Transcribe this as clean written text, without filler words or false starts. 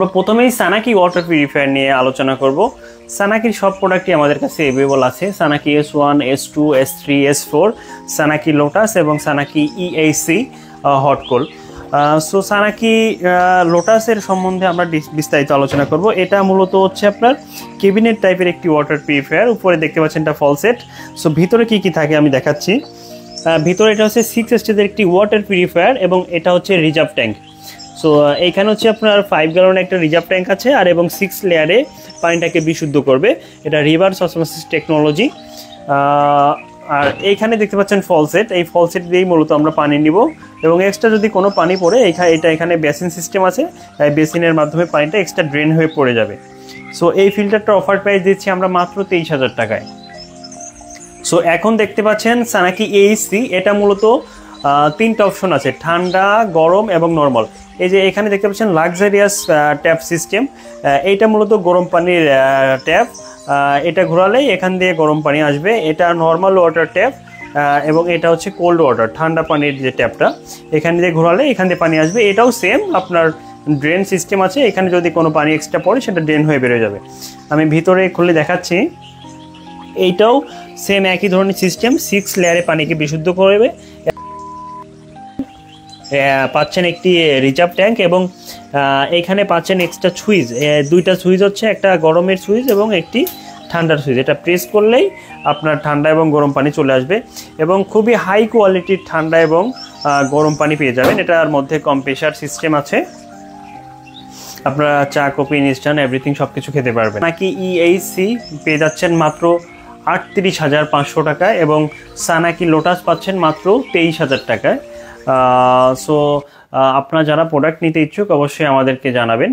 আমরা প্রথমেই সানাকি water purifier নিয়ে আলোচনা করব। সানাকির সব প্রোডাক্টই আমাদের কাছে অ্যাভেলেবল আছে। সানাকি S1, S2, S3, S4, সানাকি lotus এবং সানাকি EAC হট কোল্ড। সো সানাকি লোটাসের সম্বন্ধে আমরা বিস্তারিত আলোচনা করব। এটা মূলত হচ্ছে আপনার ক্যাবিনেট টাইপের একটি ওয়াটার পিউরিফায়ার। উপরে দেখতে পাচ্ছেন এটা ফলসেট। সো ভিতরে কি কি থাকে আমি দেখাচ্ছি। ভিতরে এটা হচ্ছে 6 স্টেজের একটি ওয়াটার পিউরিফায়ার এবং এটা হচ্ছে রিজার্ভ ট্যাঙ্ক। সো এইখানে হচ্ছে আপনার 5 গ্যালনের একটা রিজার্ভ ট্যাঙ্ক আছে আর এবং 6 লেয়ারে পানিটাকে বিশুদ্ধ করবে। এটা রিভার্স অসমোসিস টেকনোলজি। আর এইখানে দেখতে পাচ্ছেন ফলসেট। এই ফলসেট দিয়েই মূলত আমরা পানি নিব এবং এক্সট্রা যদি কোনো পানি পড়ে এখানে বেসিন সিস্টেম আছে। এই বেসিনের মাধ্যমে পানিটা এক্সট্রা ড্রেন হয়ে পড়ে যাবে। সো এই ফিল্টারটার অফার প্রাইস দিচ্ছি আমরা মাত্র 23,000 টাকায়। সো এখন দেখতে পাচ্ছেন সানাকি EAC। এটা মূলত 3টা অপশন আছে, ঠান্ডা, গরম এবং নর্মাল। এই যে এখানে দেখতে পাচ্ছেন লাক্সারিয়াস ট্যাপ সিস্টেম। এইটা মূলত গরম পানির ট্যাপ। এটা ঘোরালেই এখান দিয়ে গরম পানি আসবে। এটা নর্মাল ওয়াটার ট্যাপ এবং এটা হচ্ছে কোল্ড ওয়াটার, ঠান্ডা পানির যে ট্যাপটা। এখান দিয়ে ঘোরালে এখান দিয়ে পানি আসবে। এটাও সেম আপনার ড্রেন সিস্টেম আছে। এখানে যদি কোনো পানি এক্সট্রা পড়ে সেটা ড্রেন হয়ে বেরোয় যাবে। আমি ভিতরে খুলে দেখাচ্ছি। এইটাও সেম একই ধরনের সিস্টেম, 6 লেয়ারে পানিকে বিশুদ্ধ করবে। পাচ্ছেন একটি রিজার্ভ ট্যাঙ্ক এবং এখানে পাচ্ছেন এক্সট্রা সুইচ। 2টা সুইচ হচ্ছে, একটা গরমের সুইচ এবং একটি ঠান্ডার সুইচ। এটা প্রেস করলেই আপনার ঠান্ডা এবং গরম পানি চলে আসবে এবং খুবই হাই কোয়ালিটির ঠান্ডা এবং গরম পানি পেয়ে যাবেন। এটার মধ্যে কম্প্রেসার সিস্টেম আছে। আপনারা চা, কফি, ইনস্ট্যান্ট এভরিথিং সব কিছু খেতে পারবেন। নাকি EAC পেয়ে যাচ্ছেন মাত্র 38,500 টাকায় এবং সানাকি লোটাস পাচ্ছেন মাত্র 23,000 টাকায়। সো আপনারা যারা প্রোডাক্ট নিতে ইচ্ছুক অবশ্যই আমাদেরকে জানাবেন।